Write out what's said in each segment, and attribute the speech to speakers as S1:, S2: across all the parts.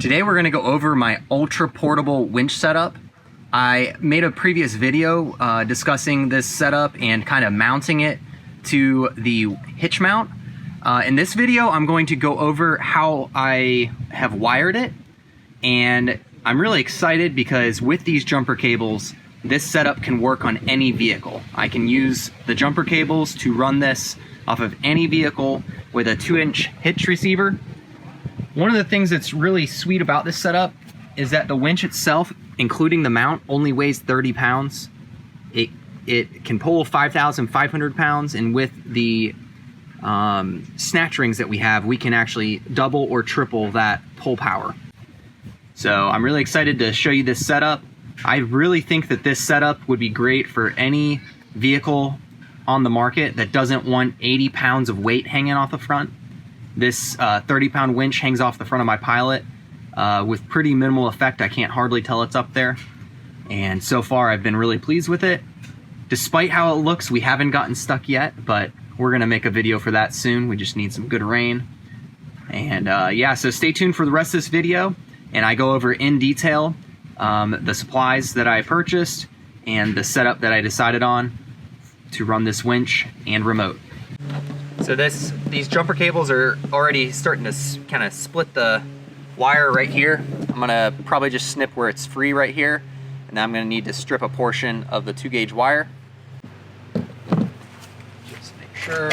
S1: Today we're going to go over my ultra portable winch setup. I made a previous video discussing this setup and kind of mounting it to the hitch mount. In this video I'm going to go over how I have wired it, and I'm really excited because with these jumper cables this setup can work on any vehicle. I can use the jumper cables to run this off of any vehicle with a 2-inch hitch receiver. One of the things that's really sweet about this setup is that the winch itself, including the mount, only weighs 30 pounds. It can pull 5,500 pounds, and with the snatch rings that we have, we can actually double or triple that pull power. So I'm really excited to show you this setup. I really think that this setup would be great for any vehicle on the market that doesn't want 80 pounds of weight hanging off the front. This 30-pound winch hangs off the front of my Pilot with pretty minimal effect. I can't hardly tell it's up there. And so far, I've been really pleased with it. Despite how it looks, we haven't gotten stuck yet, but we're gonna make a video for that soon. We just need some good rain. And yeah, so stay tuned for the rest of this video, and I go over in detail the supplies that I purchased and the setup that I decided on to run this winch and remote. So these jumper cables are already starting to kind of split the wire right here. I'm gonna probably just snip where it's free right here, and then I'm gonna need to strip a portion of the 2-gauge wire. Just make sure.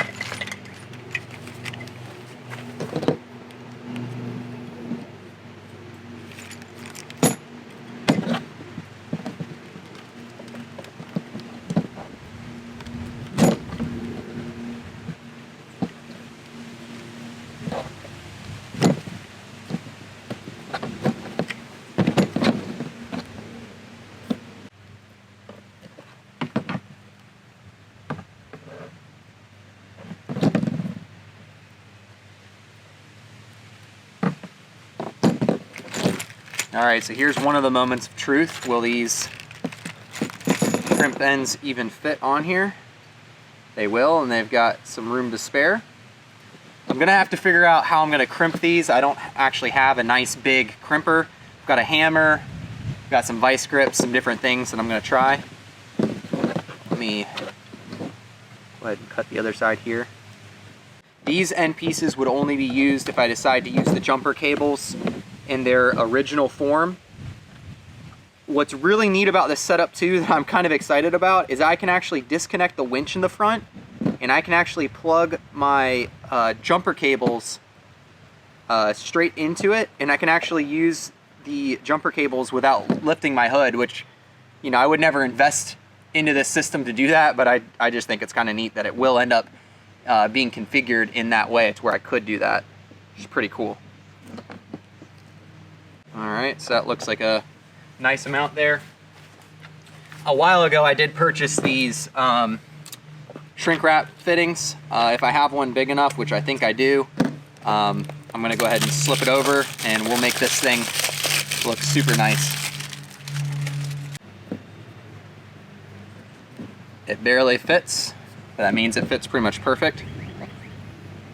S1: Alright, so here's one of the moments of truth. Will these crimp ends even fit on here? They will, and they've got some room to spare. I'm going to have to figure out how I'm going to crimp these. I don't actually have a nice big crimper. I've got a hammer, I've got some vice grips, some different things that I'm going to try. Let me go ahead and cut the other side here. These end pieces would only be used if I decide to use the jumper cables in their original form. What's really neat about this setup too, that I'm kind of excited about, is I can actually disconnect the winch in the front, and I can actually plug my jumper cables straight into it, and I can actually use the jumper cables without lifting my hood, which, you know, I would never invest into this system to do that, but I just think it's kind of neat that it will end up being configured in that way to where I could do that, which is pretty cool. Alright, so that looks like a nice amount there. A while ago I did purchase these shrink wrap fittings. If I have one big enough, which I think I do, I'm going to go ahead and slip it over, and we'll make this thing look super nice. It barely fits, but that means it fits pretty much perfect.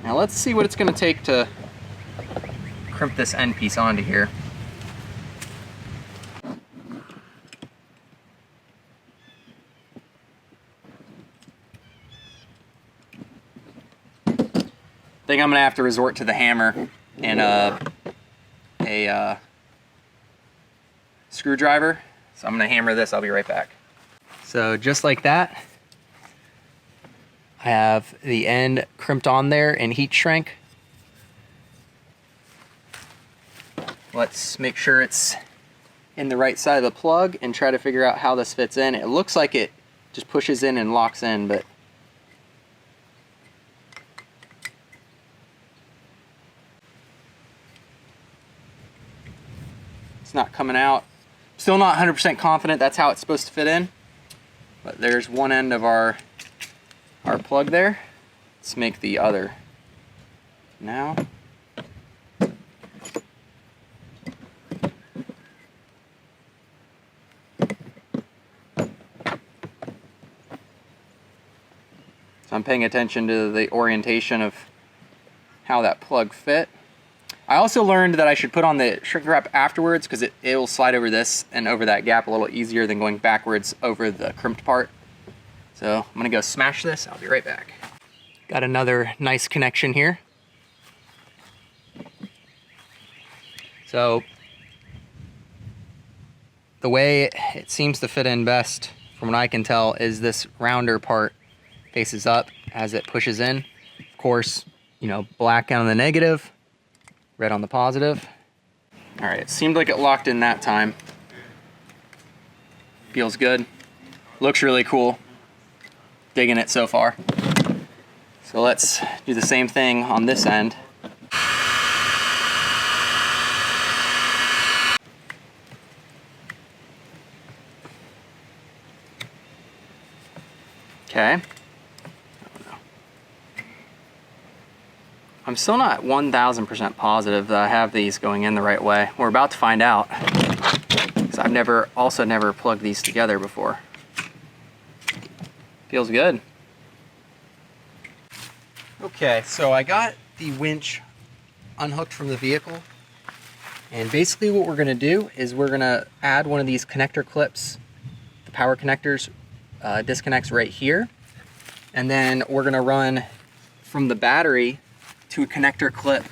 S1: Now let's see what it's going to take to crimp this end piece onto here. I think I'm gonna have to resort to the hammer and a screwdriver. So I'm gonna hammer this. I'll be right back. So just like that, I have the end crimped on there and heat shrink. Let's make sure it's in the right side of the plug and try to figure out how this fits in. It looks like it just pushes in and locks in, but it's not coming out. Still not 100% confident that's how it's supposed to fit in. But there's one end of our plug there. Let's make the other now. So I'm paying attention to the orientation of how that plug fit. I also learned that I should put on the shrink wrap afterwards because it will slide over this and over that gap a little easier than going backwards over the crimped part. So I'm gonna go smash this. I'll be right back. Got another nice connection here. So the way it seems to fit in best, from what I can tell, is this rounder part faces up as it pushes in. Of course, you know, black on the negative, red on the positive. All right, it seemed like it locked in that time. Feels good. Looks really cool. Digging it so far. So let's do the same thing on this end. Okay. I'm still not 1000% positive that I have these going in the right way. We're about to find out, because I've never plugged these together before. Feels good. Okay, so I got the winch unhooked from the vehicle, and basically what we're gonna do is we're gonna add one of these connector clips, the power connectors, disconnects right here, and then we're gonna run from the battery to a connector clip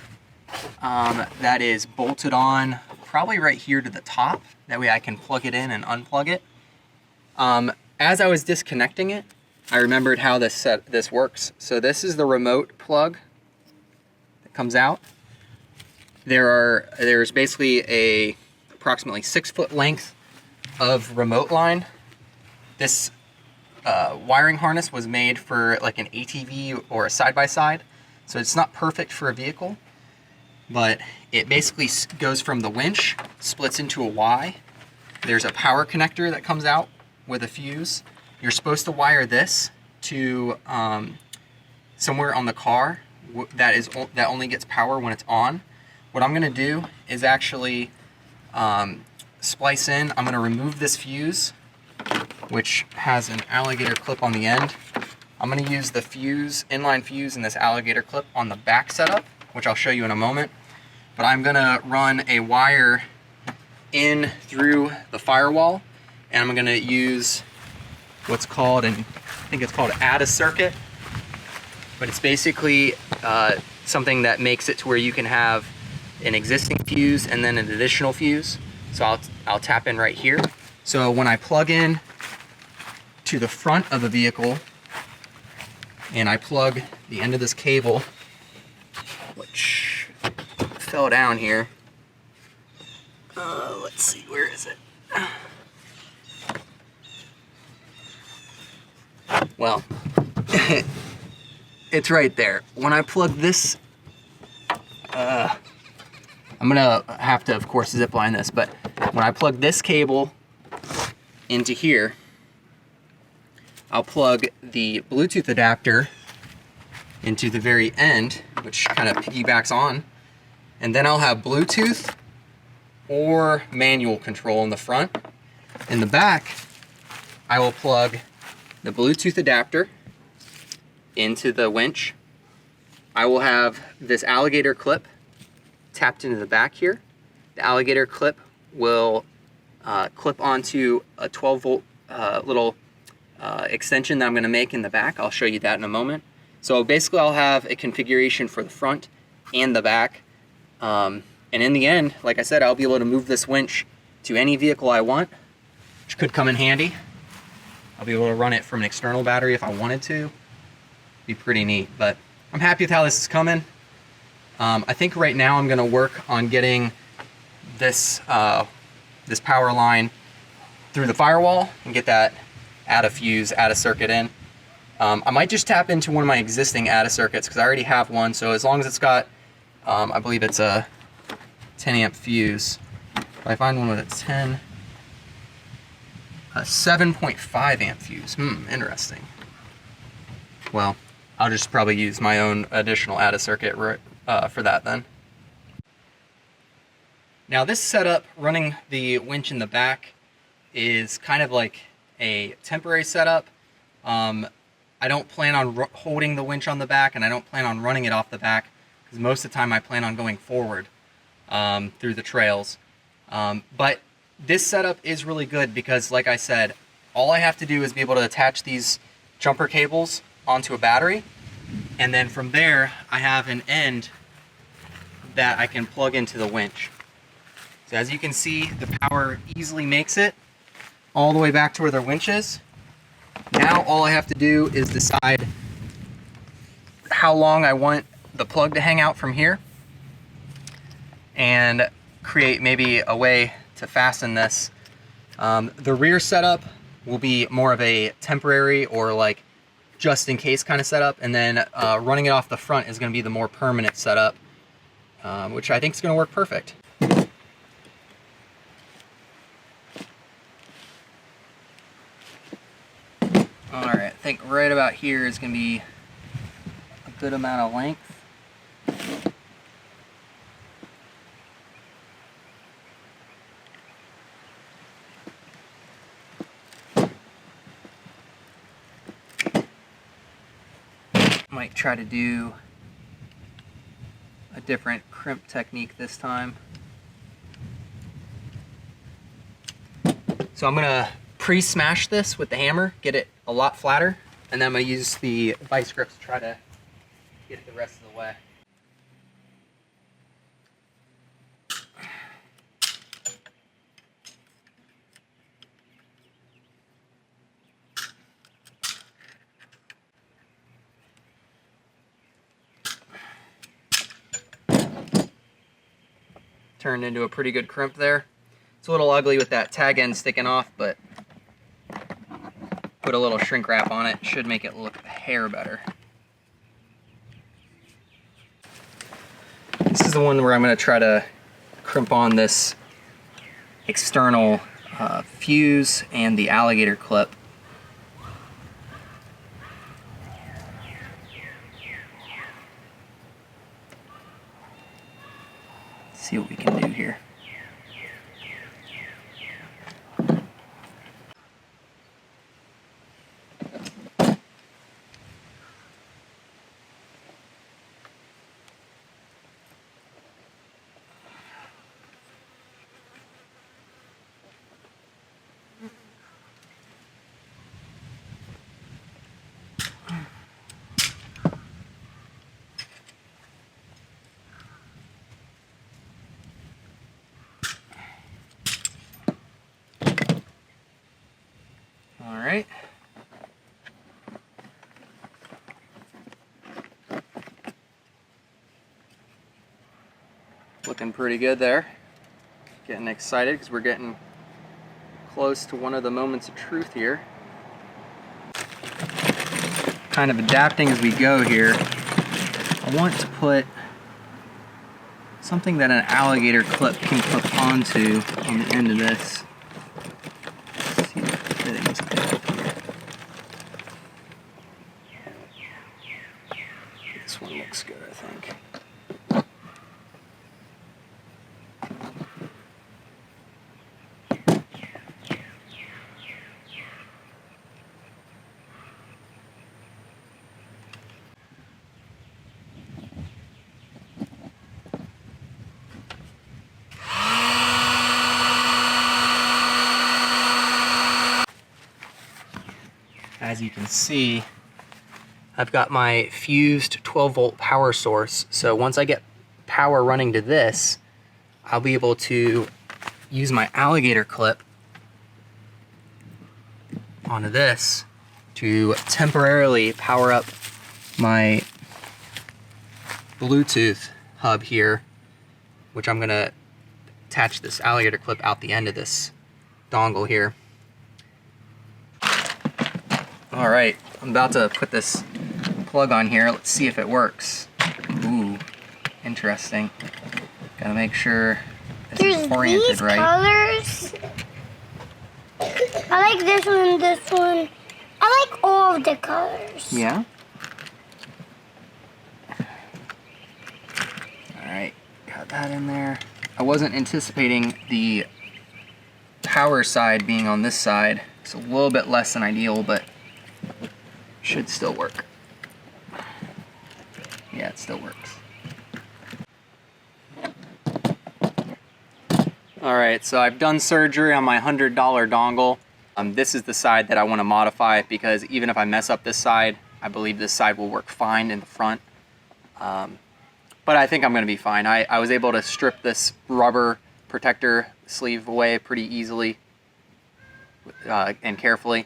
S1: that is bolted on probably right here to the top. That way I can plug it in and unplug it. As I was disconnecting it, I remembered how this works. So this is the remote plug that comes out. There's basically a approximately 6 foot length of remote line. This wiring harness was made for like an ATV or a side-by-side. So it's not perfect for a vehicle, but it basically goes from the winch, splits into a Y. There's a power connector that comes out with a fuse. You're supposed to wire this to somewhere on the car that only gets power when it's on. What I'm gonna do is actually splice in. I'm gonna remove this fuse, which has an alligator clip on the end. I'm gonna use the fuse, inline fuse, and this alligator clip on the back setup, which I'll show you in a moment. But I'm gonna run a wire in through the firewall, and I'm gonna use what's called, I think it's called add a circuit, but it's basically something that makes it to where you can have an existing fuse and then an additional fuse. So I'll tap in right here. So when I plug in to the front of the vehicle, and I plug the end of this cable, which fell down here. Let's see, where is it? Well, it's right there. When I plug this, I'm gonna have to, of course, zip line this, but when I plug this cable into here, I'll plug the Bluetooth adapter into the very end, which kind of piggybacks on, and then I'll have Bluetooth or manual control in the front. In the back, I will plug the Bluetooth adapter into the winch. I will have this alligator clip tapped into the back here. The alligator clip will clip onto a 12 volt little extension that I'm gonna make in the back. I'll show you that in a moment. So basically I'll have a configuration for the front and the back. And in the end, like I said, I'll be able to move this winch to any vehicle I want, which could come in handy. I'll be able to run it from an external battery if I wanted to. Be pretty neat, but I'm happy with how this is coming. I think right now I'm gonna work on getting this, this power line through the firewall and get that add a fuse, add a circuit in. I might just tap into one of my existing add a circuits because I already have one. So as long as it's got, I believe it's a 10 amp fuse. If I find one with a 7.5 amp fuse. Interesting. Well, I'll just probably use my own additional add a circuit for that then. Now this setup, running the winch in the back, is kind of like a temporary setup. I don't plan on holding the winch on the back, and I don't plan on running it off the back, because most of the time I plan on going forward. through the trails. But this setup is really good because, like I said, all I have to do is be able to attach these jumper cables onto a battery, and then from there I have an end that I can plug into the winch. So as you can see, the power easily makes it all the way back to where their winch is. Now all I have to do is decide how long I want the plug to hang out from here and create maybe a way to fasten this. The rear setup will be more of a temporary or like just in case kind of setup, and then running it off the front is going to be the more permanent setup, which I think is going to work perfect. Alright, I think right about here is going to be a good amount of length. Might try to do a different crimp technique this time. So I'm going to pre-smash this with the hammer, get it a lot flatter, and then I'm going to use the vice grips to try to get it the rest of the way. Turned into a pretty good crimp there. It's a little ugly with that tag end sticking off, but put a little shrink wrap on it, should make it look a hair better. This is the one where I'm going to try to crimp on this external fuse and the alligator clip. See what we can do here. Alright. Looking pretty good there. Getting excited because we're getting close to one of the moments of truth here. Kind of adapting as we go here. I want to put something that an alligator clip can clip onto on the end of this. Let's see if the fitting's good here. This one looks good, I think. As you can see, I've got my fused 12-volt power source. So once I get power running to this, I'll be able to use my alligator clip onto this to temporarily power up my Bluetooth hub here, which I'm gonna attach this alligator clip out the end of this dongle here. All right, I'm about to put this plug on here. Let's see if it works. Ooh, interesting. Gotta make sure this is oriented right.
S2: Colors. I like this one and this one. I like all of the colors.
S1: Yeah? All right, got that in there. I wasn't anticipating the power side being on this side. It's a little bit less than ideal, but should still work. Yeah, it still works. Alright, so I've done surgery on my $100 dongle. This is the side that I want to modify because even if I mess up this side, I believe this side will work fine in the front. But I think I'm going to be fine. I was able to strip this rubber protector sleeve away pretty easily and carefully.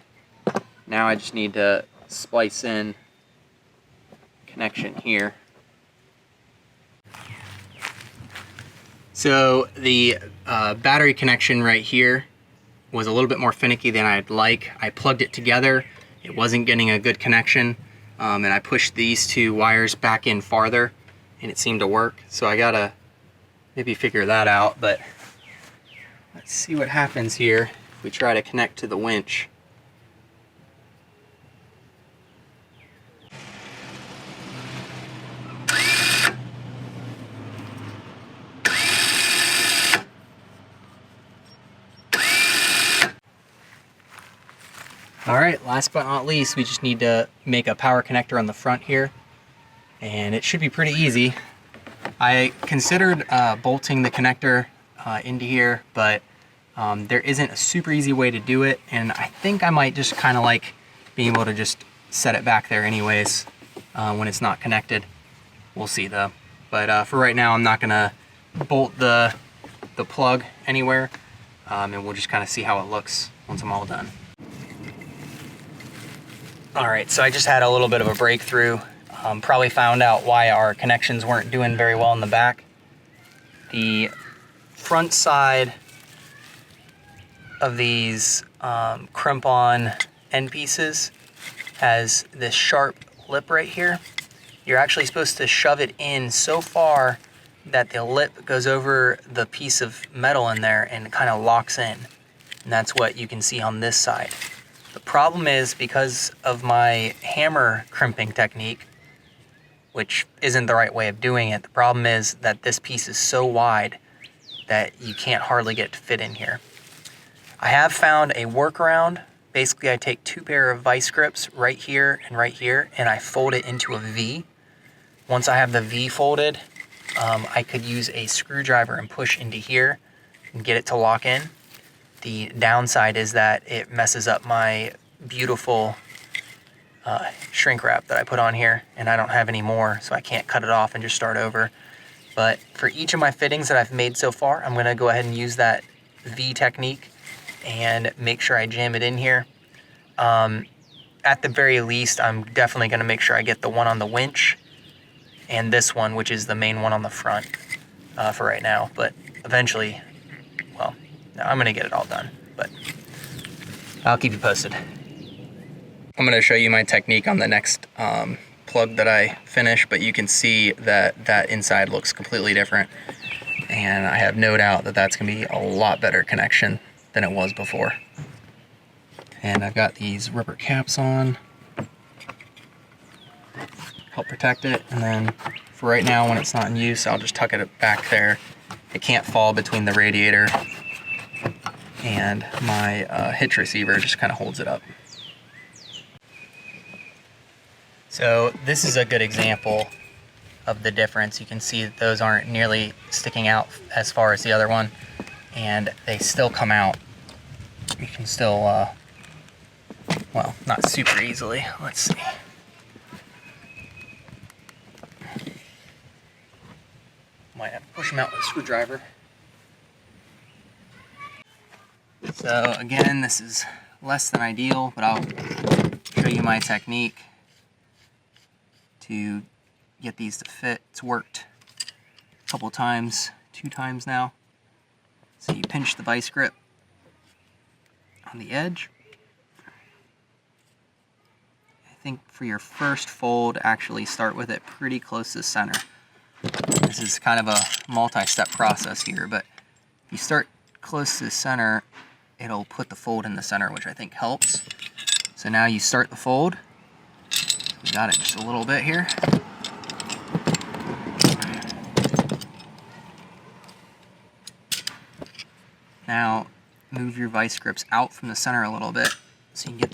S1: Now I just need to splice in connection here. So the battery connection right here was a little bit more finicky than I'd like. I plugged it together. It wasn't getting a good connection. And I pushed these two wires back in farther and it seemed to work. So I gotta maybe figure that out, but let's see what happens here if we try to connect to the winch. Alright, last but not least, we just need to make a power connector on the front here, and it should be pretty easy. I considered bolting the connector into here, but there isn't a super easy way to do it, and I think I might just kind of like being able to just set it back there anyways when it's not connected. We'll see though. But for right now, I'm not going to bolt the plug anywhere, and we'll just kind of see how it looks once I'm all done. Alright, so I just had a little bit of a breakthrough. Probably found out why our connections weren't doing very well in the back. The front side of these crimp-on end pieces has this sharp lip right here. You're actually supposed to shove it in so far that the lip goes over the piece of metal in there and it kind of locks in. And that's what you can see on this side. The problem is, because of my hammer crimping technique, which isn't the right way of doing it, the problem is that this piece is so wide that you can't hardly get it to fit in here. I have found a workaround. Basically, I take two pair of vice grips right here, and I fold it into a V. Once I have the V folded, I could use a screwdriver and push into here and get it to lock in. The downside is that it messes up my beautiful shrink wrap that I put on here, and I don't have any more, so I can't cut it off and just start over. But for each of my fittings that I've made so far, I'm going to go ahead and use that V technique and make sure I jam it in here. At the very least, I'm definitely going to make sure I get the one on the winch and this one, which is the main one on the front for right now. But eventually, well, I'm going to get it all done, but I'll keep you posted. I'm going to show you my technique on the next plug that I finish, but you can see that that inside looks completely different, and I have no doubt that that's going to be a lot better connection than it was before. And I've got these rubber caps on, help protect it, and then for right now when it's not in use, I'll just tuck it back there. It can't fall between the radiator and my hitch receiver, just kind of holds it up. So this is a good example of the difference. You can see that those aren't nearly sticking out as far as the other one, and they still come out. You can still, well, not super easily. Let's see. Might have to push them out with a screwdriver. So again, this is less than ideal, but I'll show you my technique to get these to fit. It's worked a couple times, 2 times now. So you pinch the vice grip on the edge. I think for your first fold, actually start with it pretty close to the center. This is kind of a multi-step process here, but if you start close to the center, it'll put the fold in the center, which I think helps. So now you start the fold. We got it just a little bit here. Now move your vice grips out from the center a little bit so you can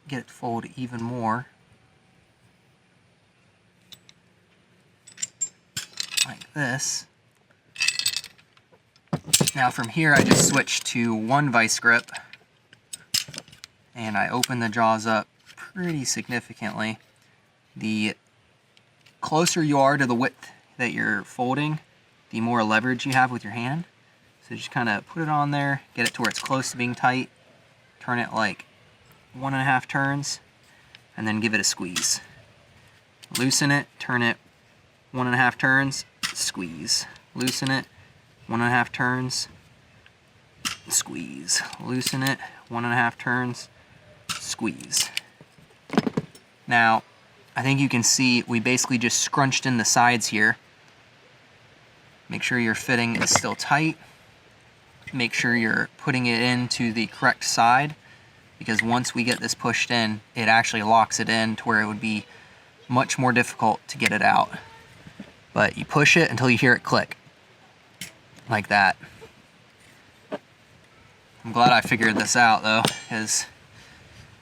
S1: get it to fold even more. Like this. Now from here, I just switch to one vice grip, and I open the jaws up pretty significantly. The closer you are to the width that you're folding, the more leverage you have with your hand. So just kind of put it on there, get it to where it's close to being tight, turn it like 1.5 turns, and then give it a squeeze. Loosen it, turn it 1.5 turns, squeeze. Loosen it, 1.5 turns, squeeze. Loosen it, 1.5 turns, squeeze. Now, I think you can see we basically just scrunched in the sides here. Make sure your fitting is still tight. Make sure you're putting it into the correct side, because once we get this pushed in, it actually locks it in to where it would be much more difficult to get it out. But you push it until you hear it click, like that. I'm glad I figured this out though, because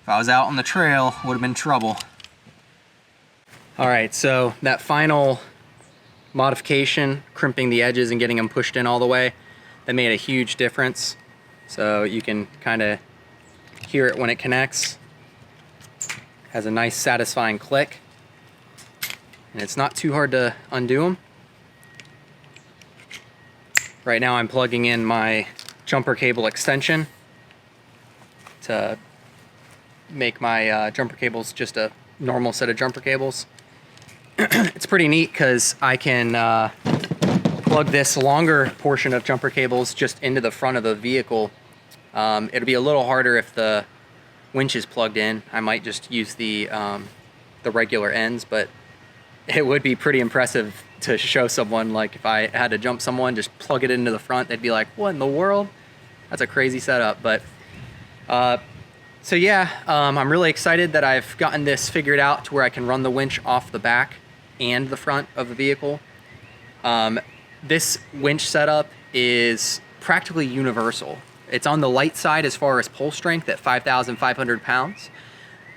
S1: if I was out on the trail, it would have been trouble. All right, so that final modification, crimping the edges and getting them pushed in all the way, that made a huge difference. So you can kind of hear it when it connects. Has a nice satisfying click. And it's not too hard to undo them. Right now I'm plugging in my jumper cable extension to make my jumper cables just a normal set of jumper cables. It's pretty neat because I can plug this longer portion of jumper cables just into the front of the vehicle. It'll be a little harder if the winch is plugged in. I might just use the regular ends, but it would be pretty impressive to show someone, like if I had to jump someone, just plug it into the front, they'd be like, what in the world? That's a crazy setup. But so yeah, I'm really excited that I've gotten this figured out to where I can run the winch off the back and the front of the vehicle. This winch setup is practically universal. It's on the light side as far as pull strength at 5,500 pounds.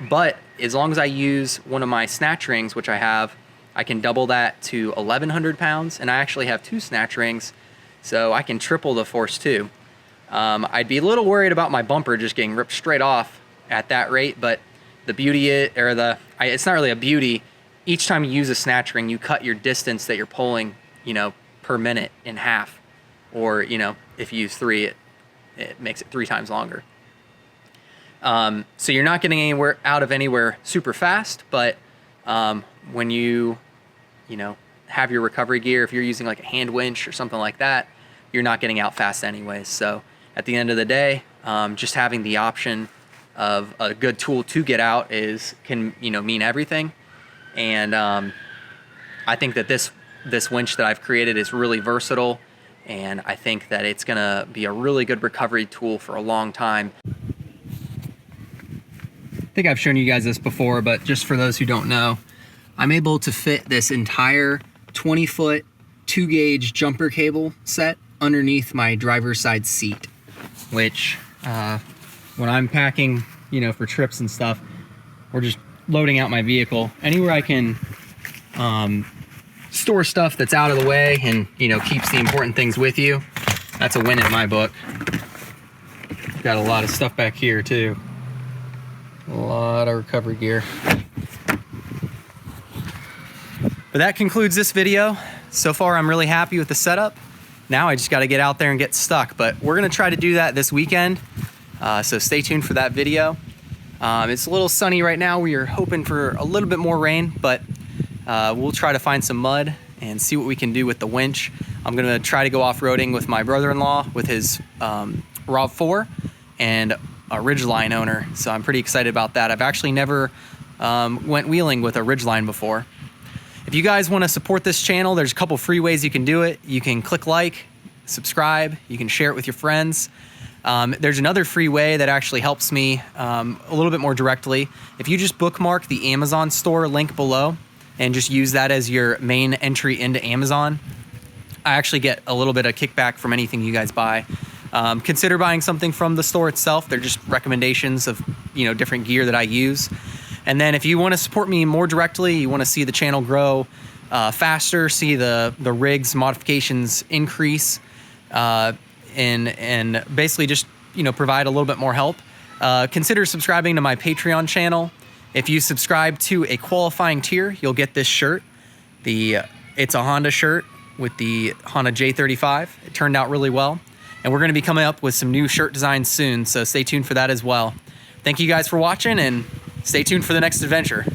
S1: But as long as I use one of my snatch rings, which I have, I can double that to 1,100 pounds. And I actually have 2 snatch rings, so I can triple the force too. I'd be a little worried about my bumper just getting ripped straight off at that rate, but the beauty it's not really a beauty. Each time you use a snatch ring, you cut your distance that you're pulling, per minute in half. Or, if you use 3, it makes it 3 times longer. So you're not getting out of anywhere super fast, but when you have your recovery gear, if you're using like a hand winch or something like that, you're not getting out fast anyways. So at the end of the day, just having the option of a good tool to get out can mean everything. And I think that this winch that I've created is really versatile, and I think that it's gonna be a really good recovery tool for a long time. I think I've shown you guys this before, but just for those who don't know, I'm able to fit this entire 20-foot 2-gauge jumper cable set underneath my driver's side seat, which when I'm packing, for trips and stuff, or just loading out my vehicle, anywhere I can store stuff that's out of the way and, keeps the important things with you, that's a win in my book. Got a lot of stuff back here too. A lot of recovery gear. But that concludes this video. So far, I'm really happy with the setup. Now I just got to get out there and get stuck, but we're going to try to do that this weekend. So stay tuned for that video. It's a little sunny right now. We are hoping for a little bit more rain, but we'll try to find some mud and see what we can do with the winch. I'm going to try to go off-roading with my brother-in-law with his ROV4 and a Ridgeline owner, so I'm pretty excited about that. I've actually never went wheeling with a Ridgeline before. If you guys want to support this channel, there's a couple free ways you can do it. You can click like, subscribe, you can share it with your friends. There's another free way that actually helps me a little bit more directly. If you just bookmark the Amazon store link below and just use that as your main entry into Amazon, I actually get a little bit of kickback from anything you guys buy. Consider buying something from the store itself. They're just recommendations of different gear that I use. And then if you want to support me more directly, you want to see the channel grow faster, see the rigs modifications increase, and basically just, you know, provide a little bit more help, consider subscribing to my Patreon channel. If you subscribe to a qualifying tier, you'll get this shirt. It's a Honda shirt with the Honda J35. It turned out really well. And we're going to be coming up with some new shirt designs soon, so stay tuned for that as well. Thank you guys for watching, and stay tuned for the next adventure.